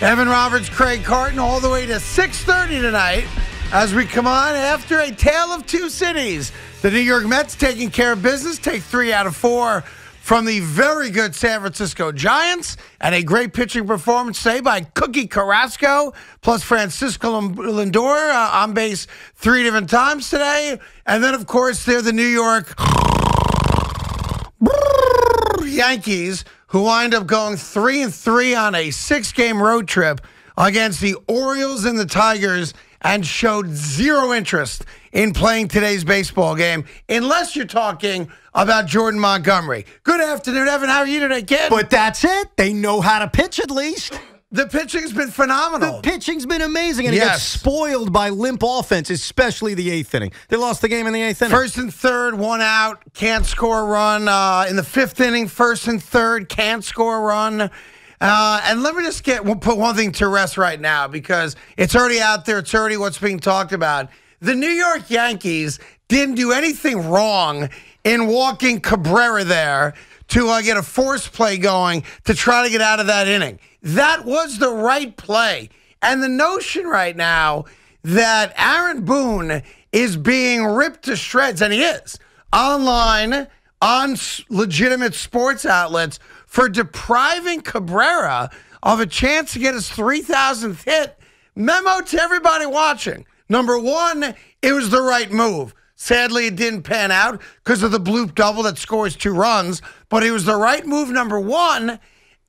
Evan Roberts, Craig Carton, all the way to 6:30 tonight as we come on after a tale of two cities. The New York Mets taking care of business, take 3 out of 4 from the very good San Francisco Giants, and a great pitching performance today by Cookie Carrasco, plus Francisco Lindor on base 3 different times today. And then, of course, they're the New York Yankees, who wind up going 3-3 on a 6-game road trip against the Orioles and the Tigers, and showed zero interest in playing today's baseball game, unless you're talking about Jordan Montgomery. Good afternoon, Evan. How are you today, kid? But that's it. They know how to pitch at least. The pitching's been phenomenal. The pitching's been amazing, and it got spoiled by limp offense, especially the 8th inning. They lost the game in the 8th inning. First and third, 1 out, can't score a run. In the 5th inning, first and third, can't score a run. And let me just put one thing to rest right now, because it's already out there. It's already what's being talked about. The New York Yankees didn't do anything wrong in walking Cabrera there to get a force play going to try to get out of that inning. That was the right play. And the notion right now that Aaron Boone is being ripped to shreds, and he is, online, on legitimate sports outlets, for depriving Cabrera of a chance to get his 3,000th hit. Memo to everybody watching. Number one, it was the right move. Sadly, it didn't pan out because of the bloop double that scores 2 runs, but it was the right move, number one.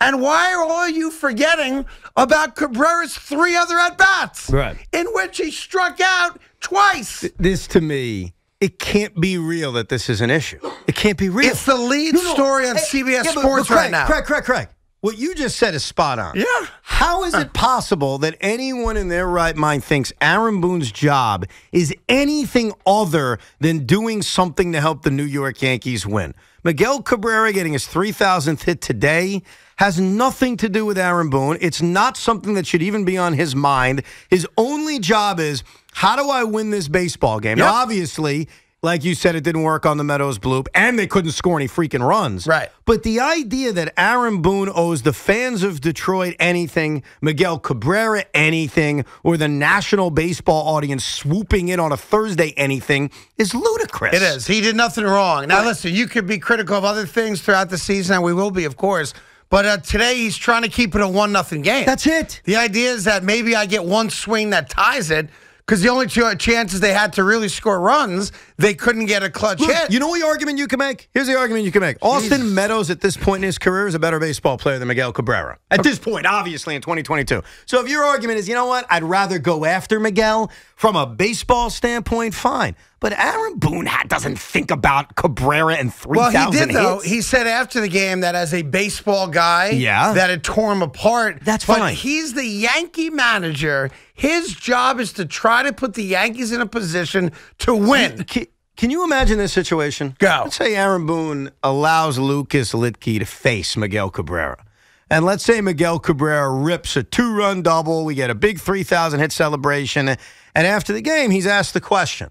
And why are all you forgetting about Cabrera's 3 other at-bats? Right. In which he struck out twice. This, to me, it can't be real that this is an issue. It can't be real. It's the lead story on CBS Sports Craig, right now. Craig. What you just said is spot on. Yeah. How is it possible that anyone in their right mind thinks Aaron Boone's job is anything other than doing something to help the New York Yankees win? Miguel Cabrera getting his 3,000th hit today has nothing to do with Aaron Boone. It's not something that should even be on his mind. His only job is, how do I win this baseball game? Yep. Now, obviously, like you said, it didn't work on the Meadows bloop, and they couldn't score any freaking runs. Right. But the idea that Aaron Boone owes the fans of Detroit anything, Miguel Cabrera anything, or the national baseball audience swooping in on a Thursday anything is ludicrous. It is. He did nothing wrong. Now, listen, you could be critical of other things throughout the season, and we will be, of course. But today he's trying to keep it a 1-0 game. That's it. The idea is that maybe I get one swing that ties it, because the only 2 chances they had to really score runs, they couldn't get a clutch hit. You know what argument you can make? Here's the argument you can make. Austin Meadows, at this point in his career, is a better baseball player than Miguel Cabrera. At this point, obviously, in 2022. So if your argument is, you know what, I'd rather go after Miguel from a baseball standpoint, fine. But Aaron Boone doesn't think about Cabrera and 3,000 Well, he did, though. hits. He said after the game that as a baseball guy, that it tore him apart. That's but fine. He's the Yankee manager. His job is to try to put the Yankees in a position to win. Can you imagine this situation? Go. Let's say Aaron Boone allows Lucas Litke to face Miguel Cabrera. And let's say Miguel Cabrera rips a 2-run double. We get a big 3,000 hit celebration. And after the game, he's asked the question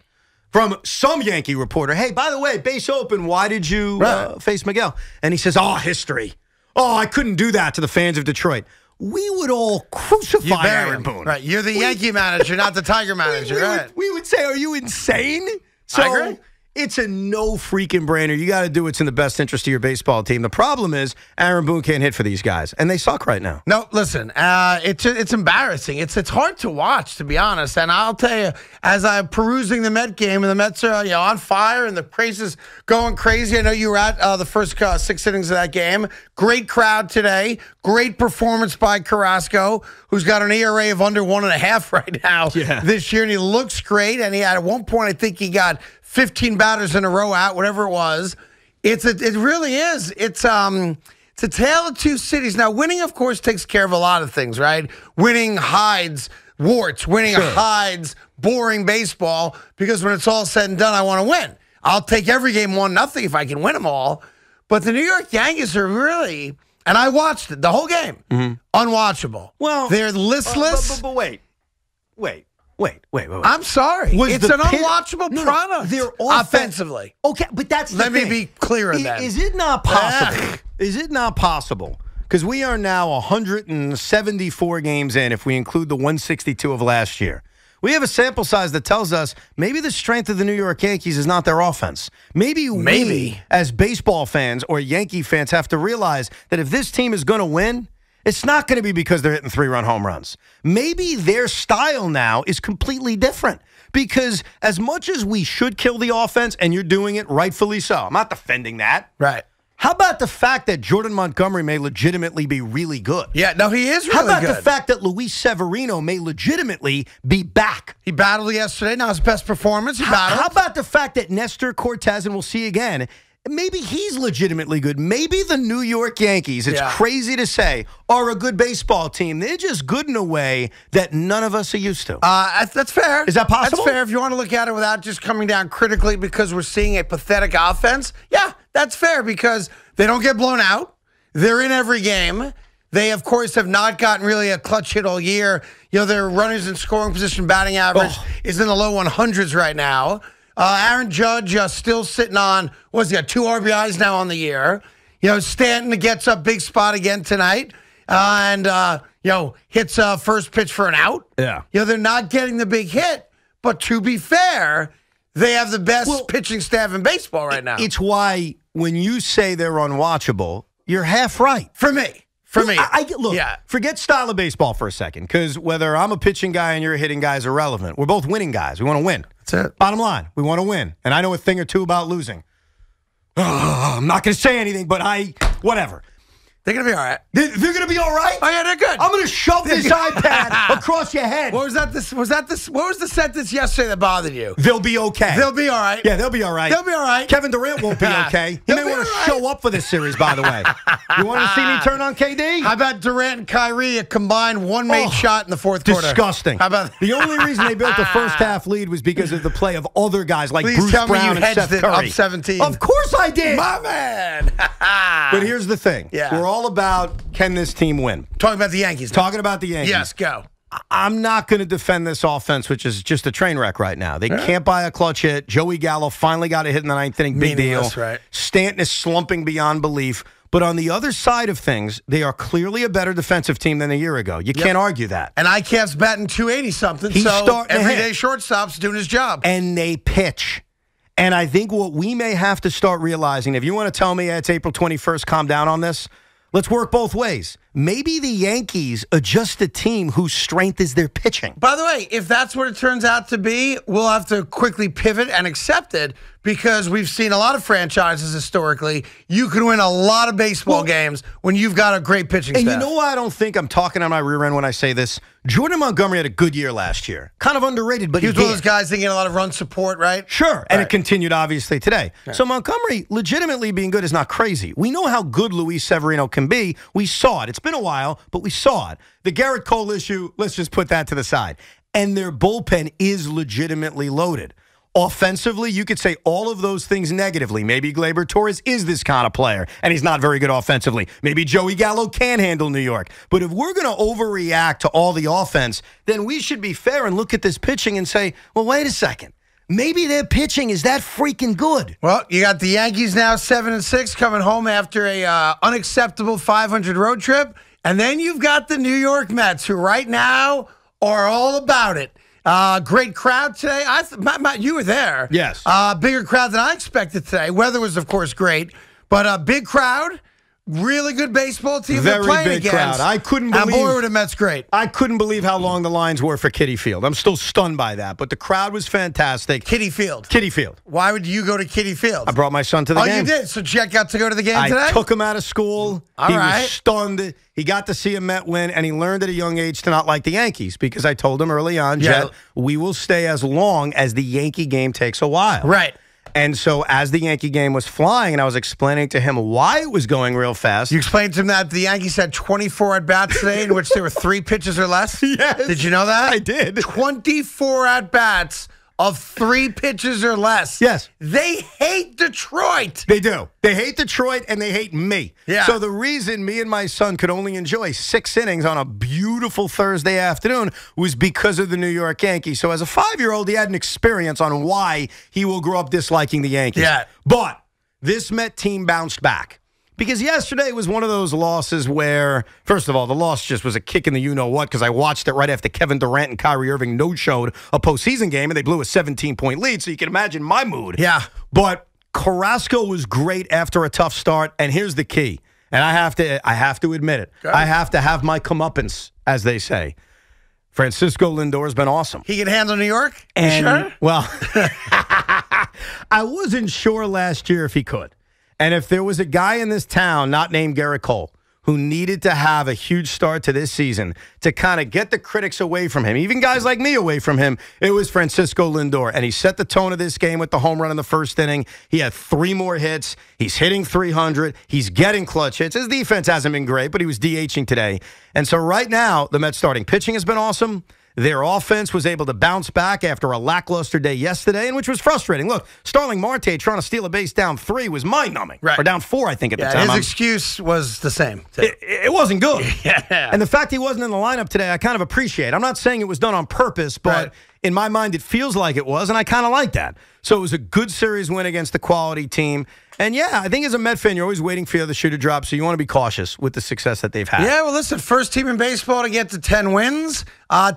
from some Yankee reporter, hey, by the way, base open, why did you face Miguel? And he says, history. I couldn't do that to the fans of Detroit. We would all crucify Aaron Boone. Right. You're the Yankee manager, not the Tiger manager. We would say, are you insane? So I agree. It's a no freaking brainer. You got to do what's in the best interest of your baseball team. The problem is Aaron Boone can't hit for these guys, and they suck right now. No, listen, it's embarrassing. It's hard to watch, to be honest. And I'll tell you, as I'm perusing the Met game, and the Mets are on fire, and the Crazies going crazy. I know you were at the first 6 innings of that game. Great crowd today. Great performance by Carrasco, who's got an ERA of under 1.5 right now this year, and he looks great. And he had at one point, I think he got 15 batters in a row out, whatever it was. It really is. It's a tale of two cities. Now, winning, of course, takes care of a lot of things, right? Winning hides warts. Winning hides boring baseball, because when it's all said and done, I want to win. I'll take every game 1-0 if I can win them all. But the New York Yankees are really, and I watched it, the whole game, unwatchable. Well, they're listless. But wait. I'm sorry. It's an unwatchable product. They're offensively. Okay, but that's the thing. Let me be clear on that. Is it not possible? Is it not possible? because we are now 174 games in if we include the 162 of last year. We have a sample size that tells us maybe the strength of the New York Yankees is not their offense. Maybe we, as baseball fans or Yankee fans, have to realize that if this team is going to win, it's not going to be because they're hitting 3-run home runs. Maybe their style now is completely different. Because as much as we should kill the offense, and you're doing it rightfully so, I'm not defending that. Right. How about the fact that Jordan Montgomery may legitimately be really good? Yeah, no, he is really good. How about the fact that Luis Severino may legitimately be back? He battled yesterday. Now his best performance. How about the fact that Nestor Cortez, and we'll see again, maybe he's legitimately good. Maybe the New York Yankees, it's crazy to say, are a good baseball team. They're just good in a way that none of us are used to. That's fair. Is that possible? That's fair if you want to look at it without just coming down critically because we're seeing a pathetic offense. Yeah, that's fair because they don't get blown out. They're in every game. They, of course, have not gotten really a clutch hit all year. You know, their runners in scoring position batting average is in the low 100s right now. Aaron Judge still sitting on, what's he got, 2 RBIs now on the year. You know, Stanton gets a big spot again tonight and, hits first pitch for an out. Yeah. You know, they're not getting the big hit, but to be fair, they have the best pitching staff in baseball right now. It's why when you say they're unwatchable, you're half right. For me. Look, forget style of baseball for a second, because whether I'm a pitching guy and you're a hitting guy is irrelevant. We're both winning guys. We want to win. That's it. Bottom line, we want to win. And I know a thing or two about losing. I'm not going to say anything, but whatever. They're going to be all right. They're going to be all right? Oh, yeah, they're good. I'm going to shove this iPad across your head. What was that? What was the sentence yesterday that bothered you? They'll be okay. They'll be all right. Yeah, they'll be all right. They'll be all right. Kevin Durant won't be okay. He may want to show up for this series, by the way. You want to see me turn on KD? How about Durant and Kyrie, a combined one-made shot in the fourth quarter? Disgusting. How about the only reason they built the first half lead was because of the play of other guys like Bruce Brown and Seth Curry. Up 17. Of course I did. My man. But here's the thing. Yeah. We're all about, can this team win? Talking about the Yankees. Talking about the Yankees. Yes, go. I'm not going to defend this offense, which is just a train wreck right now. They can't buy a clutch hit. Joey Gallo finally got a hit in the 9th inning. Big deal. Right. Stanton is slumping beyond belief. But on the other side of things, they are clearly a better defensive team than a year ago. You can't argue that. And ICAP's batting 280-something, so everyday shortstop's doing his job. And they pitch. And I think what we may have to start realizing, if you want to tell me it's April 21st, calm down on this, let's work both ways. Maybe the Yankees are just a team whose strength is their pitching. By the way, if that's what it turns out to be, we'll have to quickly pivot and accept it because we've seen a lot of franchises historically. You can win a lot of baseball games when you've got a great pitching staff. And you know why I don't think I'm talking on my rear end when I say this? Jordan Montgomery had a good year last year. Kind of underrated, but he was one of those guys that get a lot of run support, right? Sure. And it continued, obviously, today. Yeah. So Montgomery legitimately being good is not crazy. We know how good Luis Severino can be. We saw it. It's been a while, but we saw it. The Garrett Cole issue, let's just put that to the side. And their bullpen is legitimately loaded. Offensively, you could say all of those things negatively. Maybe Gleyber Torres is this kind of player, and he's not very good offensively. Maybe Joey Gallo can handle New York. But if we're going to overreact to all the offense, then we should be fair and look at this pitching and say, well, wait a second. Maybe their pitching is that freaking good. Well, you got the Yankees now 7-6 coming home after a unacceptable 500 road trip. And then you've got the New York Mets, who right now are all about it. Great crowd today. Matt, you were there. Yes. Bigger crowd than I expected today. Weather was, of course, great. But a big crowd. Really good baseball team they're playing big against. Crowd. I couldn't believe. Boy, were the Mets great. I couldn't believe how long the lines were for Kiddie Field. I'm still stunned by that. But the crowd was fantastic. Kiddie Field. Kiddie Field. Why would you go to Kiddie Field? I brought my son to the game. Oh, you did? So Jet got to go to the game today? I took him out of school. He was stunned. He got to see a Met win, and he learned at a young age to not like the Yankees because I told him early on, Jet, we will stay as long as the Yankee game takes a while. Right. And so as the Yankee game was flying and I was explaining to him why it was going real fast. You explained to him that the Yankees had 24 at-bats today in which there were 3 pitches or less? Yes. Did you know that? I did. 24 at-bats of 3 pitches or less. Yes. They hate Detroit. They do. They hate Detroit and they hate me. Yeah. So the reason me and my son could only enjoy 6 innings on a beautiful Thursday afternoon was because of the New York Yankees. So as a 5-year-old, he had an experience on why he will grow up disliking the Yankees. Yeah. But this Met team bounced back. Because yesterday was one of those losses where, first of all, the loss just was a kick in the you-know-what because I watched it right after Kevin Durant and Kyrie Irving no-showed a postseason game and they blew a 17-point lead, so you can imagine my mood. Yeah. But Carrasco was great after a tough start, and here's the key, and I have to admit it. I have to have my comeuppance, as they say. Francisco Lindor has been awesome. He can handle New York? And, sure? Well, I wasn't sure last year if he could. And if there was a guy in this town not named Garrett Cole who needed to have a huge start to this season to kind of get the critics away from him, even guys like me away from him, it was Francisco Lindor. And he set the tone of this game with the home run in the first inning. He had 3 more hits. He's hitting 300. He's getting clutch hits. His defense hasn't been great, but he was DHing today. And so right now, the Mets starting pitching has been awesome. Their offense was able to bounce back after a lackluster day yesterday, and which was frustrating. Look, Starling Marte trying to steal a base down 3 was mind-numbing. Right. Or down 4, I think, at the time. His excuse was the same. It wasn't good. Yeah. And the fact he wasn't in the lineup today, I kind of appreciate. I'm not saying it was done on purpose, but in my mind, it feels like it was, and I kind of like that. So it was a good series win against the quality team. And, yeah, I think as a Met fan, you're always waiting for the other shoe to drop, so you want to be cautious with the success that they've had. Yeah, well, listen, first team in baseball to get to 10 wins.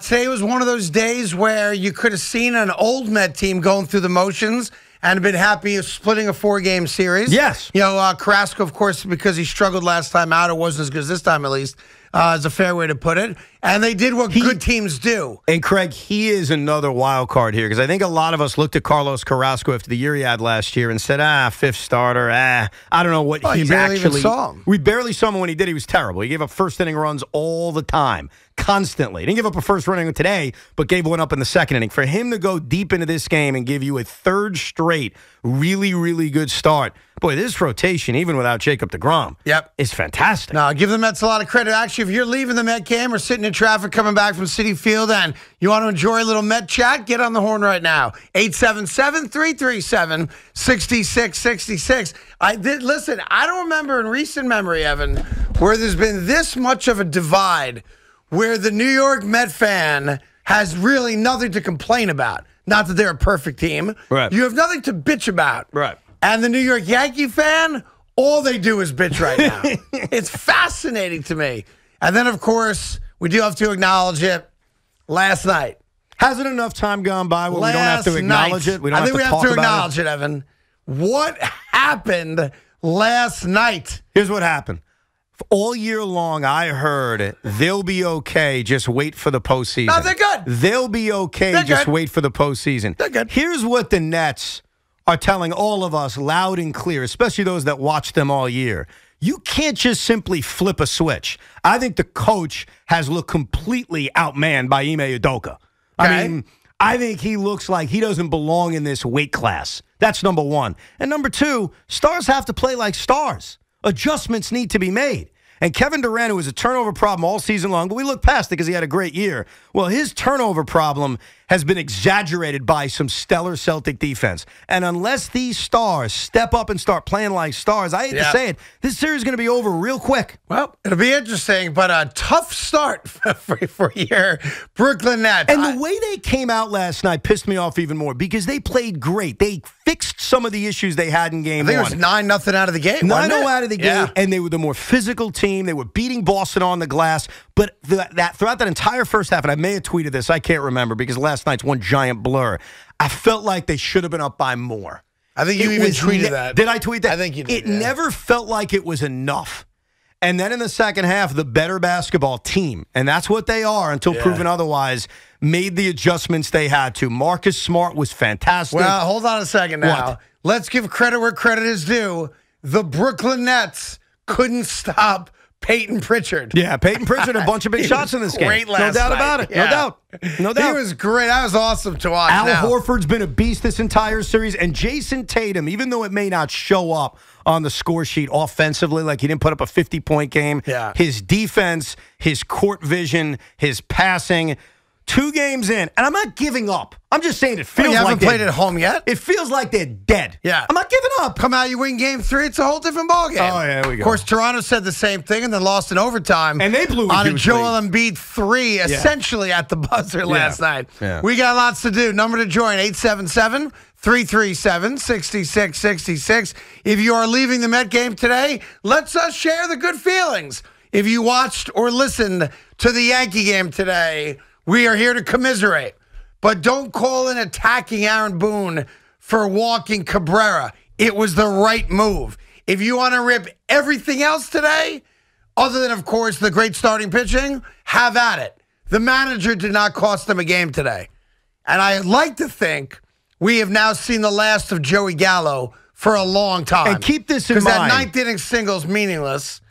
Today was one of those days where you could have seen an old Met team going through the motions and been happy of splitting a 4-game series. Yes. You know, Carrasco, of course, because he struggled last time out, it wasn't as good as this time, at least, is a fair way to put it. And they did what good teams do. And, Craig, he is another wild card here because I think a lot of us looked at Carlos Carrasco after the year he had last year and said, 5th starter, I don't know what he's barely actually. Even saw him. We barely saw him when he did. He was terrible. He gave up first-inning runs all the time, constantly. He didn't give up a first inning today, but gave one up in the second inning. For him to go deep into this game and give you a third straight really, really good start, boy, this rotation, even without Jacob deGrom, is fantastic. No, give the Mets a lot of credit. Actually, if you're leaving the Met game or sitting in traffic coming back from Citi Field and you want to enjoy a little Met chat, get on the horn right now. 877-337-6666. Listen, I don't remember in recent memory, Evan, where there's been this much of a divide where the New York Met fan has really nothing to complain about. Not that they're a perfect team. Right. You have nothing to bitch about. Right. And the New York Yankee fan, all they do is bitch right now. It's fascinating to me. And then, of course, we do have to acknowledge it. Last night. Hasn't enough time gone by where we don't have to acknowledge it? I think we have to acknowledge it, Evan. What happened last night? Here's what happened. All year long, I heard they'll be okay. Just wait for the postseason. No, they're good. They'll be okay. Just wait for the postseason. They're good. Here's what the Nets are telling all of us loud and clear, especially those that watch them all year. You can't just simply flip a switch. I think the coach has looked completely outmanned by Ime Udoka. I mean, I think he looks like he doesn't belong in this weight class. That's number one. And number two, stars have to play like stars. Adjustments need to be made. And Kevin Durant, who was a turnover problem all season long, but we look past it because he had a great year. Well, his turnover problem has been exaggerated by some stellar Celtic defense. And unless these stars step up and start playing like stars, I hate to say it, this series is going to be over real quick. Well, it'll be interesting, but a tough start for your Brooklyn Nets. And the way they came out last night pissed me off even more because they played great. They fixed some of the issues they had in game one. I think it was 9-0 out of the game. 9-0 out of the game, and they were the more physical team. They were beating Boston on the glass. But throughout that entire first half, and I may have tweeted this, I can't remember because last night's one giant blur, I felt like they should have been up by more. I think you even tweeted that. Did I tweet that? I think you did. It never felt like it was enough. And then in the second half, the better basketball team, and that's what they are until proven otherwise, made the adjustments they had to. Marcus Smart was fantastic. Well, hold on a second now. What? Let's give credit where credit is due. The Brooklyn Nets couldn't stop Peyton Pritchard. Yeah, Peyton Pritchard, a bunch of big shots in this game. Great last No doubt night. about it. Yeah. No doubt. No doubt. He was great. That was awesome to watch. Al Horford's been a beast this entire series, and Jason Tatum, even though it may not show up on the score sheet offensively, like he didn't put up a 50-point game, his defense, his court vision, his passing, 2 games in, and I'm not giving up. I'm just saying it feels You like haven't played at home yet? It feels like they're dead. Yeah. I'm not giving up. Come out, you win game 3, it's a whole different ballgame. Oh, yeah, there we go. Of course, Toronto said the same thing and then lost in overtime. And they blew on a huge Joel lead. Embiid 3, essentially at the buzzer last night. Yeah. We got lots to do. Number to join, 877-337-6666. If you are leaving the Met game today, let's share the good feelings. If you watched or listened to the Yankee game today, we are here to commiserate. But don't call in attacking Aaron Boone for walking Cabrera. It was the right move. If you want to rip everything else today, other than, of course, the great starting pitching, have at it. The manager did not cost them a game today. And I like to think we have now seen the last of Joey Gallo for a long time. And keep this in mind. Because that ninth inning single's meaningless.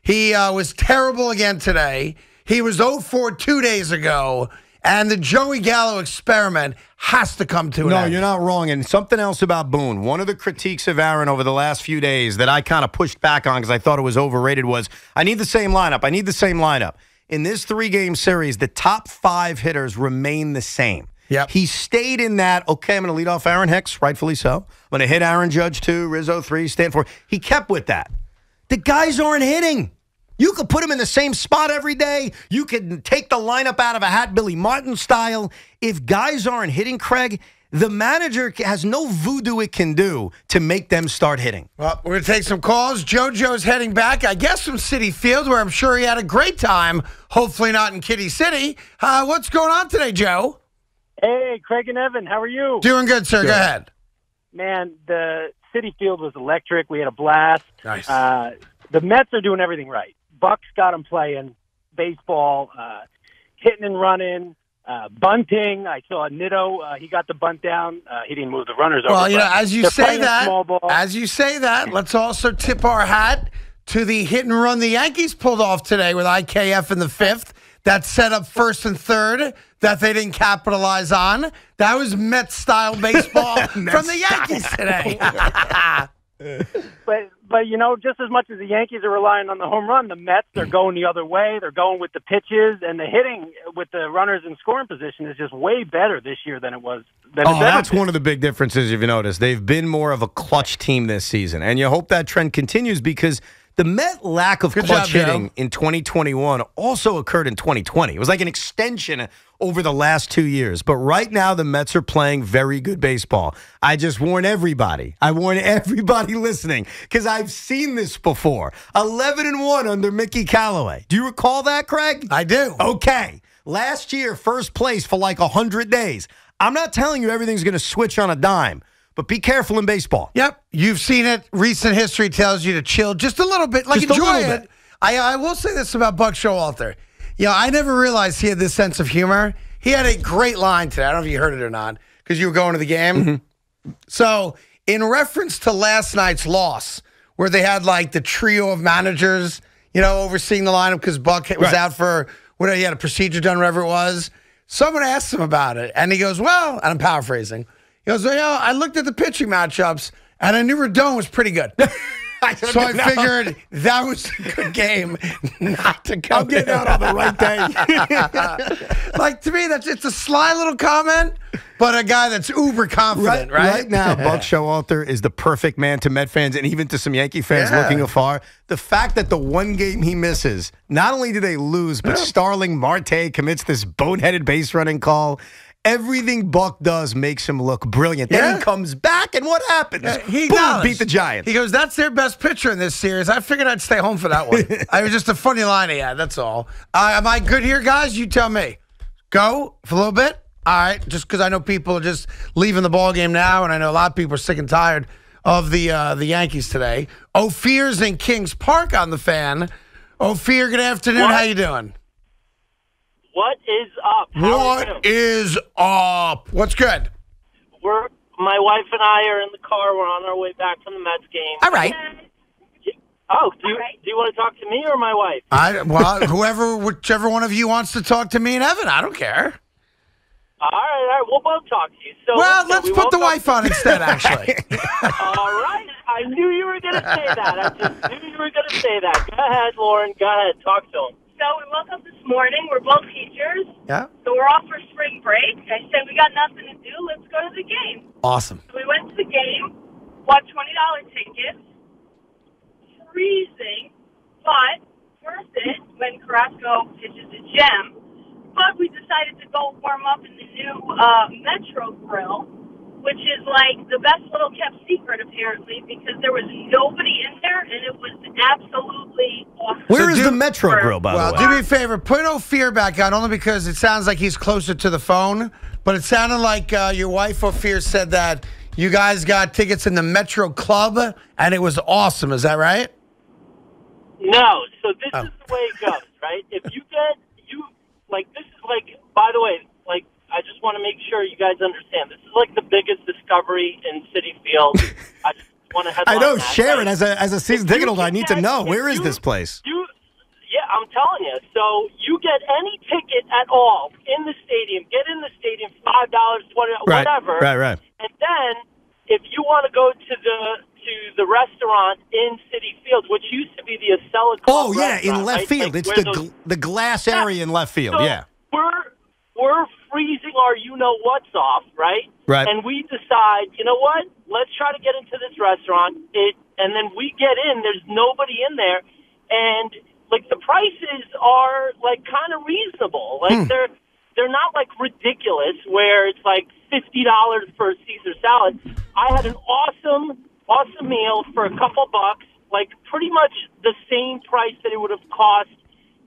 He was terrible again today. He was 0-4 2 days ago. And the Joey Gallo experiment has to come to an end. No, you're not wrong. And something else about Boone. One of the critiques of Aaron over the last few days that I kind of pushed back on because I thought it was overrated was, I need the same lineup. I need the same lineup. In this 3-game series, the top 5 hitters remain the same. Yep. He stayed in that, okay, I'm going to lead off Aaron Hicks, rightfully so. I'm going to hit Aaron Judge 2, Rizzo 3, Stanford. He kept with that. The guys aren't hitting. You could put him in the same spot every day. You could take the lineup out of a hat, Billy Martin style. If guys aren't hitting, Craig, the manager has no voodoo it can do to make them start hitting. Well, we're going to take some calls. JoJo's heading back, I guess, from Citi Field, where I'm sure he had a great time. Hopefully not in Kitty City. What's going on today, Joe? Hey, Craig and Evan, how are you? Doing good, sir. Go ahead. Man, the Citi Field was electric. We had a blast. Nice. The Mets are doing everything right. Buck's got them playing baseball, hitting and running, bunting. I saw Nitto. He got the bunt down. He didn't move the runners over. Well, as you say that, let's also tip our hat to the hit and run the Yankees pulled off today with IKF in the 5th. That set up 1st and 3rd that they didn't capitalize on. That was Mets-style baseball from the Yankees today. But just as much as the Yankees are relying on the home run, the Mets, they're going the other way. They're going with the pitches, and the hitting with the runners in scoring position is just way better this year than it was. That's one of the big differences, if you notice. They've been more of a clutch team this season, and you hope that trend continues because the Met lack of clutch hitting in 2021 also occurred in 2020. It was like an extension over the last 2 years. But right now, the Mets are playing very good baseball. I just warn everybody. I warn everybody listening because I've seen this before. 11-1 under Mickey Callaway. Do you recall that, Craig? I do. Okay. Last year, first place for like 100 days. I'm not telling you everything's going to switch on a dime. But be careful in baseball. Yep. You've seen it. Recent history tells you to chill just a little bit. Enjoy it. I will say this about Buck Showalter. I never realized he had this sense of humor. He had a great line today. I don't know if you heard it or not because you were going to the game. Mm-hmm. So in reference to last night's loss, where they had like the trio of managers, overseeing the lineup because Buck was out for whatever, he had a procedure done, whatever it was. Someone asked him about it, and he goes, well, and I'm paraphrasing. He goes, I looked at the pitching matchups, and I knew Rodon was pretty good. So I figured that was a good game not to come. I'm getting out on the right day. To me, it's a sly little comment, but a guy that's uber confident, right? Right now, Buck Showalter is the perfect man to Met fans and even to some Yankee fans looking afar. The fact that the one game he misses, not only do they lose, but Starling Marte commits this boneheaded base running call. Everything Buck does makes him look brilliant. Then he comes back, and what happens? He beat the Giants. He goes, that's their best pitcher in this series. I figured I'd stay home for that one. It was just a funny line he had, that's all. Am I good here, guys? You tell me. Go for a little bit? All right, just because I know people are just leaving the ball game now, and I know a lot of people are sick and tired of the Yankees today. Ophir's in Kings Park on the Fan. Ophir, good afternoon. How you doing? What is up? What is up? What's good? My wife and I are in the car. We're on our way back from the Mets game. All right. Do you want to talk to me or my wife? Whichever one of you wants to talk to me and Evan. I don't care. All right. We'll both talk to you. So let's put the wife on instead, actually. All right. I knew you were going to say that. I just knew you were going to say that. Go ahead, Lauren. Go ahead. Talk to him. So we woke up this morning. We're both teachers. Yeah. So we're off for spring break. I said, we got nothing to do. Let's go to the game. Awesome. So we went to the game, bought $20 tickets, freezing, but worth it when Carrasco pitches a gem. But we decided to go warm up in the new Metro Grill, which is like the best little kept secret, apparently, because there was nobody in there, and it was absolutely awesome. Where is the Metro Grill, by the way? Well, do me a favor. Put Ophir back on, only because it sounds like he's closer to the phone. But it sounded like your wife, Ophir, said that you guys got tickets in the Metro Club, and it was awesome. Is that right? No. So this is the way it goes, right? If you get, this is like, by the way, like, I just want to make sure you guys understand. This is like the biggest discovery in Citi Field. I just want to headline I know, that, Sharon, right? as a season ticket holder, I need to know. Where is this place? Yeah, I'm telling you. So you get any ticket at all in the stadium, get in the stadium, $5, $20, whatever. Right. And then if you want to go to the restaurant in Citi Field, which used to be the Acela Club. Oh, yeah, in left right? field. Like It's the glass area in left field, so yeah. We're freezing our you-know-what's off, right? Right. And we decide, you know what? Let's try to get into this restaurant. And then we get in. There's nobody in there. And, like, the prices are, like, kind of reasonable. Like, they're not, like, ridiculous where it's, like, $50 for a Caesar salad. I had an awesome meal for a couple bucks, like, pretty much the same price that it would have cost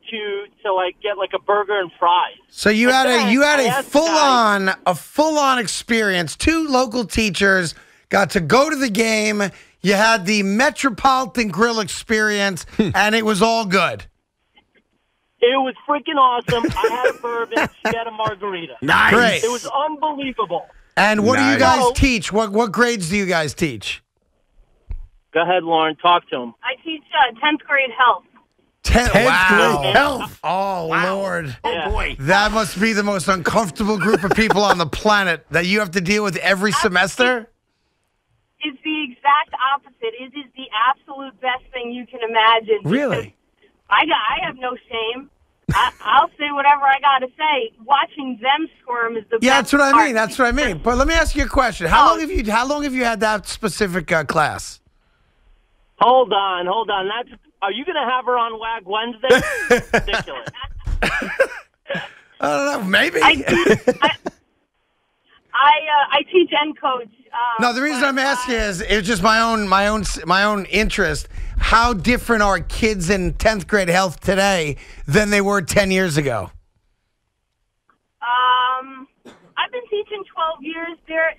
to like get like a burger and fries. So you had a full on experience. Two local teachers got to go to the game. You had the Metropolitan Grill experience, and it was all good. It was freaking awesome. I had a bourbon. She had a margarita. Nice. Great. It was unbelievable. And what do you Nice. guys teach? What grades do you guys teach? Go ahead, Lauren. Talk to him. I teach 10th grade health. 10th Wow. grade health. Oh, Lord. Yeah. boy. That must be the most uncomfortable group of people on the planet that you have to deal with every semester. It's the exact opposite. It is the absolute best thing you can imagine. Really? I have no shame. I'll say whatever I got to say. Watching them squirm is the Yeah, best that's what I part. mean. That's what I mean. But let me ask you a question. How long have you had that specific class? Hold on. Are you going to have her on WAG Wednesday? Ridiculous. I don't know. Maybe. I teach and coach. No, the reason I'm asking is it's just my own interest. How different are kids in 10th grade health today than they were 10 years ago? I've been teaching 12 years. They're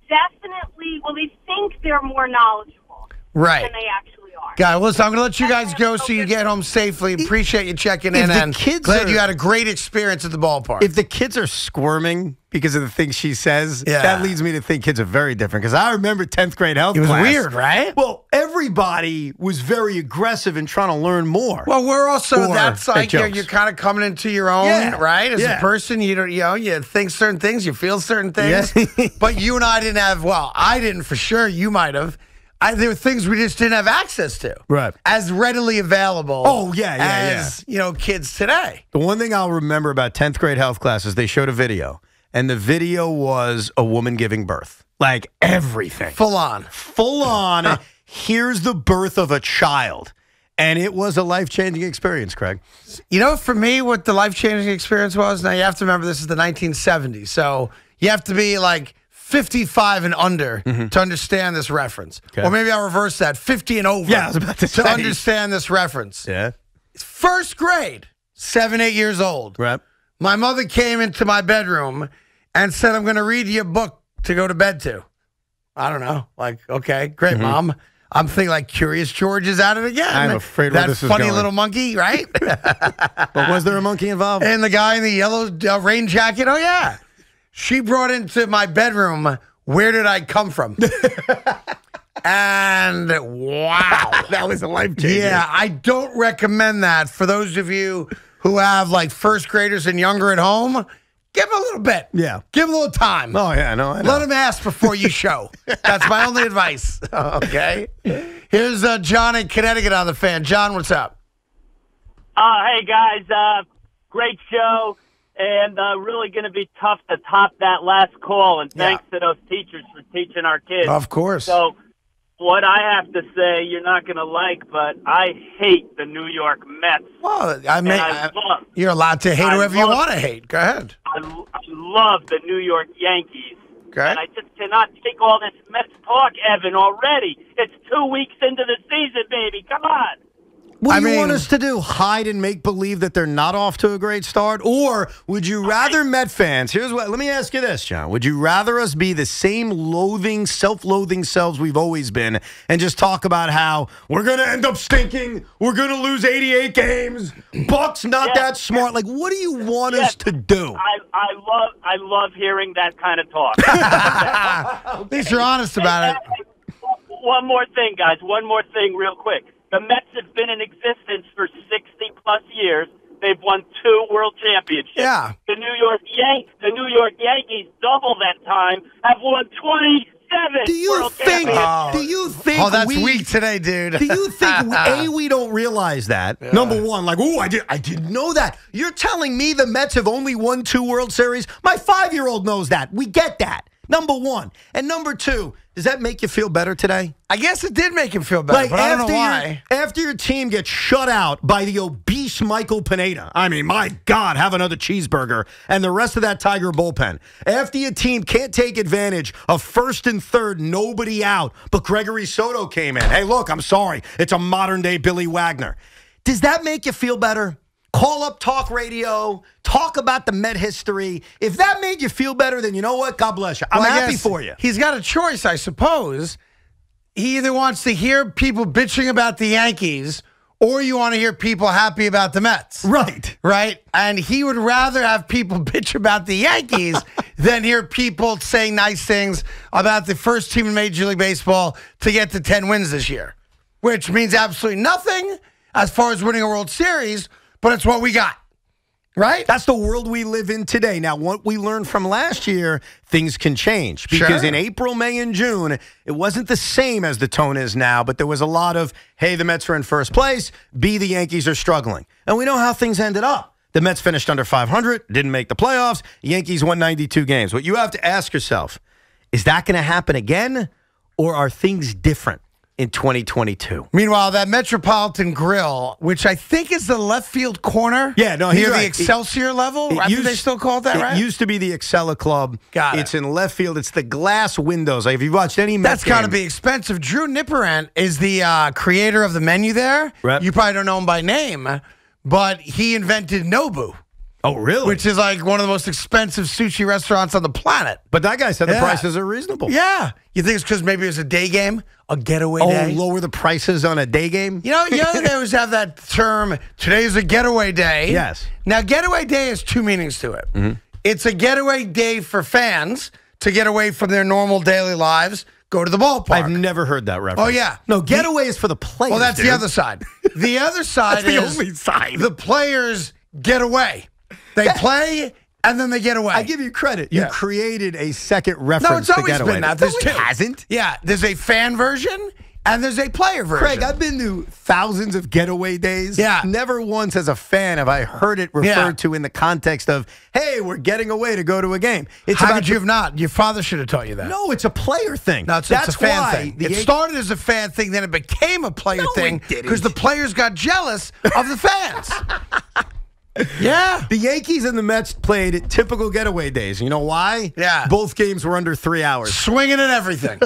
definitely, they think they're more knowledgeable Right. than they actually are. Guy, well, listen, I'm going to let you guys go so you get home safely. Appreciate you checking in, the and kids glad are- you had a great experience at the ballpark. If the kids are squirming because of the things she says, Yeah. that leads me to think kids are very different. Because I remember 10th grade health It was class. weird, right? Well, everybody was very aggressive in trying to learn more. Well, we're also Or that's at like jokes. you're kind of coming into your own, Yeah. right? As Yeah. a person, you think certain things, you feel certain things. Yeah. But you and I didn't have. Well, I didn't for sure. You might have. There were things we just didn't have access to, Right. As readily available. Oh, yeah, as kids today. The one thing I'll remember about 10th grade health class is they showed a video, and the video was a woman giving birth. Like everything. Full on. Full on. Here's the birth of a child. And it was a life-changing experience, Craig. You know, for me, what the life-changing experience was. Now you have to remember this is the 1970s, so you have to be like 55 and under to understand this reference. Okay. Or maybe I'll reverse that, 50 and over. Yeah, I was about to say. understand this reference. Yeah. First grade, 7, 8 years old. Right. My mother came into my bedroom and said, I'm going to read you a book to go to bed to. I don't know. Like, okay, great, Mom. I'm thinking like Curious George is at it again. I'm afraid where that this is funny going. little monkey, right? But was there a monkey involved? And the guy in the yellow rain jacket. Oh, yeah. She brought into my bedroom, Where Did I Come From? And wow. That was a life changer. Yeah, I don't recommend that for those of you who have like first graders and younger at home. Give them a little bit. Yeah. Give them a little time. Oh, yeah, I know. Let them ask before you show. That's my only advice. Okay. Here's John in Connecticut on the fan. John, what's up? Hey, guys. Great show. and really going to be tough to top that last call. And thanks to those teachers for teaching our kids. Of course. So what I have to say, you're not going to like, but I hate the New York Mets. Well, you're allowed to hate I whoever you love- want to hate. Go ahead. I love the New York Yankees. Okay. And I just cannot take all this Mets talk, Evan, already. It's 2 weeks into the season, baby. Come on. What do you want us to do? Hide and make believe that they're not off to a great start? Or would you rather Met fans, let me ask you this, John. Would you rather us be the same loathing, self-loathing selves we've always been and just talk about how we're going to end up stinking, we're going to lose 88 games, Buck's not that smart? Like, what do you want us to do? I love hearing that kind of talk. At least you're honest about it. One more thing, guys. One more thing real quick. The Mets have been in existence for 60-plus years. They've won 2 world championships. Yeah. The New York Yankees, double that time, have won 27 world championships. Do you think Oh, that's weak today, dude. Do you think, we don't realize that? Yeah. Number one, like, I didn't know that. You're telling me the Mets have only won 2 World Series? My 5-year-old knows that. We get that. Number one. And number two, does that make you feel better today? I guess it did make him feel better, but I don't know why. After your team gets shut out by the obese Michael Pineda, I mean, my God, have another cheeseburger, and the rest of that Tiger bullpen. After your team can't take advantage of first and third, nobody out, but Gregory Soto came in. Hey, look, I'm sorry. It's a modern-day Billy Wagner. Does that make you feel better? Call up talk radio, talk about the Met history. If that made you feel better, then you know what? God bless you. I'm happy for you. He's got a choice, I suppose. He either wants to hear people bitching about the Yankees or you want to hear people happy about the Mets. Right? And he would rather have people bitch about the Yankees than hear people saying nice things about the first team in Major League Baseball to get to 10 wins this year, which means absolutely nothing as far as winning a World Series. But it's what we got, right? That's the world we live in today. Now, what we learned from last year, things can change. Because in April, May, and June, it wasn't the same as the tone is now, but there was a lot of, hey, the Mets are in first place, B, the Yankees are struggling. And we know how things ended up. The Mets finished under 500, didn't make the playoffs. Yankees won 92 games. What you have to ask yourself, is that going to happen again, or are things different in 2022? Meanwhile, that Metropolitan Grill, which I think is the left field corner. Yeah, no, near right. the Excelsior level. I think they still call it that, right? It used to be the Excella Club. It's in left field. It's the glass windows. Like, if you've watched any Mets That's got to be expensive. Drew Nippurant is the creator of the menu there. Right. You probably don't know him by name, but he invented Nobu. Oh, really? Which is like one of the most expensive sushi restaurants on the planet. But that guy said the prices are reasonable. Yeah. You think it's because maybe it was a day game? A getaway day? Oh, lower the prices on a day game? You know, they always have that term, today's a getaway day. Yes. Now, getaway day has 2 meanings to it. Mm-hmm. It's a getaway day for fans to get away from their normal daily lives, go to the ballpark. I've never heard that reference. Oh, yeah. No, getaway is for the players. Well, that's the other side. The other side is the only side. The players get away. They play, and then they get away. I give you credit. You created a second reference to getaway. No, it's always been that. There's two. It hasn't. Yeah, there's a fan version, and there's a player version. Craig, I've been to thousands of getaway days. Yeah. Never once as a fan have I heard it referred to in the context of, hey, we're getting away to go to a game. How could you have not? Your father should have taught you that. No, it's a player thing. No, it's a fan thing. It started as a fan thing, then it became a player thing because the players got jealous of the fans. Yeah. The Yankees and the Mets played typical getaway days. You know why? Yeah. Both games were under 3 hours. Swinging and everything.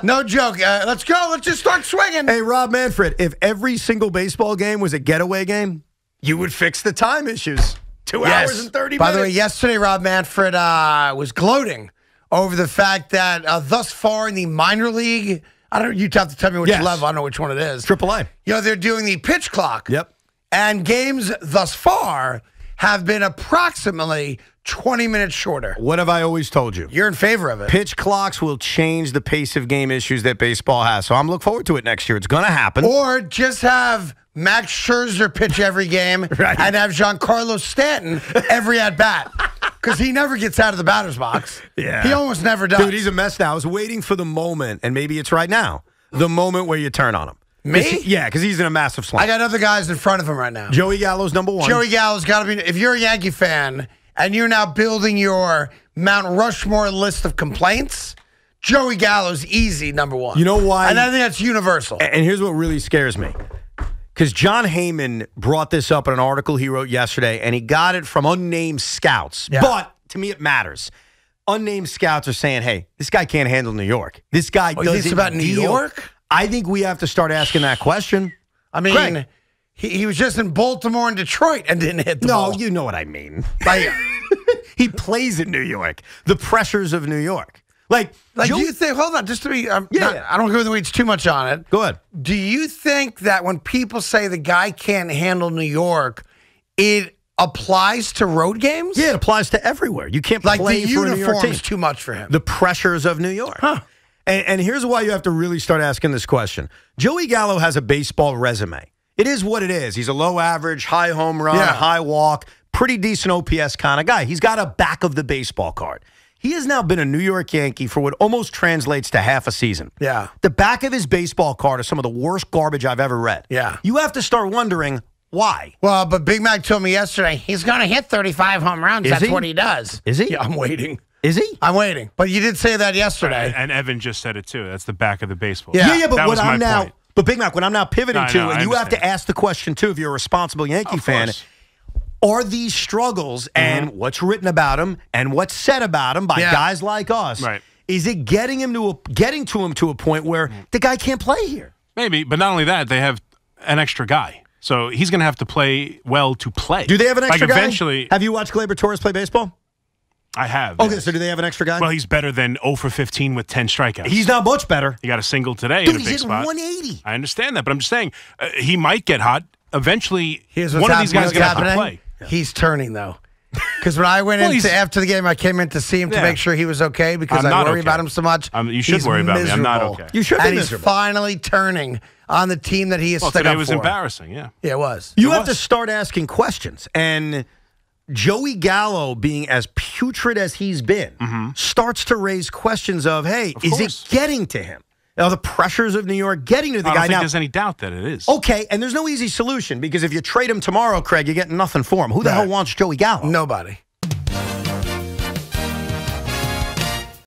No joke. Let's go. Let's just start swinging. Hey, Rob Manfred, if every single baseball game was a getaway game, you would fix the time issues. 2 hours and 30 minutes. By the way, yesterday, Rob Manfred was gloating over the fact that thus far in the minor league, you'd have to tell me which level. I don't know which one it is. AAA. They're doing the pitch clock. Yep. And games thus far have been approximately 20 minutes shorter. What have I always told you? You're in favor of it. Pitch clocks will change the pace of game issues that baseball has. So I'm looking forward to it next year. It's going to happen. Or just have Max Scherzer pitch every game and have Giancarlo Stanton every at-bat. Because he never gets out of the batter's box. Yeah. He almost never does. Dude, he's a mess now. I was waiting for the moment, and maybe it's right now, the moment where you turn on him. Me? Yeah, because he's in a massive slump. I got other guys in front of him right now. Joey Gallo's number one. Joey Gallo's got to be. If you're a Yankee fan and you're now building your Mount Rushmore list of complaints, Joey Gallo's easy number one. You know why? And I think that's universal. And here's what really scares me. Because John Heyman brought this up in an article he wrote yesterday, and he got it from unnamed scouts. Yeah. But to me, it matters. Unnamed scouts are saying, hey, this guy can't handle New York. This guy doesn't you think it's about New deal. York? I think we have to start asking that question. I mean, Craig. he was just in Baltimore and Detroit and didn't hit the ball. No, you know what I mean. Like, He plays in New York. The pressures of New York. Like do you think, hold on, just to be, I don't go in the weeds too much on it. Go ahead. Do you think that when people say the guy can't handle New York, it applies to road games? Yeah, it applies to everywhere. You can't Like play the for a New York team. uniform's too much for him. The pressures of New York. Huh. And here's why you have to really start asking this question. Joey Gallo has a baseball resume. It is what it is. He's a low average, high home run, high walk, pretty decent OPS kind of guy. He's got a back of the baseball card. He has now been a New York Yankee for what almost translates to half a season. Yeah. The back of his baseball card is some of the worst garbage I've ever read. Yeah. You have to start wondering why. Well, but Big Mac told me yesterday he's going to hit 35 home runs. Is That's he? what he does. Is he? Yeah, I'm waiting. Is he? I'm waiting. But you did say that yesterday. And Evan just said it too. That's the back of the baseball. Yeah. But That what was my I'm now, point. but Big Mac, what I'm now pivoting I to, know, and I you have to understand. ask the question too, if you're a responsible Yankee Of fan, course. are these struggles and what's written about him and what's said about him by guys like us? Right. Is it getting to him to a point where the guy can't play here? Maybe, but not only that, they have an extra guy. So he's going to have to play well to play. Do they have an extra like guy? Eventually, Have you watched Gleyber Torres play baseball? I have. Okay, yes. so do they have an extra guy? Well, he's better than 0 for 15 with 10 strikeouts. He's not much better. He got a single today Dude, in a he's big hitting spot. 180. I understand that, but I'm just saying he might get hot. Eventually, Here's one what's of these guys is happening. going to have to play. He's turning, though. Because when I went into after the game, I came in to see him to Yeah. make sure he was okay because I'm I not worry okay. about him so much. You should He's worry about me. I'm not miserable. okay. You should be And he's miserable. finally turning on the team that he has Well, stuck today up was for. embarrassing, yeah. Yeah, it was. You It have to was. start asking questions. And Joey Gallo, being as putrid as he's been, starts to raise questions of, hey, is course. it getting to him? Are the pressures of New York getting to the I guy don't think now? there's any doubt that it is. Okay, and there's no easy solution because if you trade him tomorrow, Craig, you're getting nothing for him. Who the hell wants Joey Gallo? Nobody.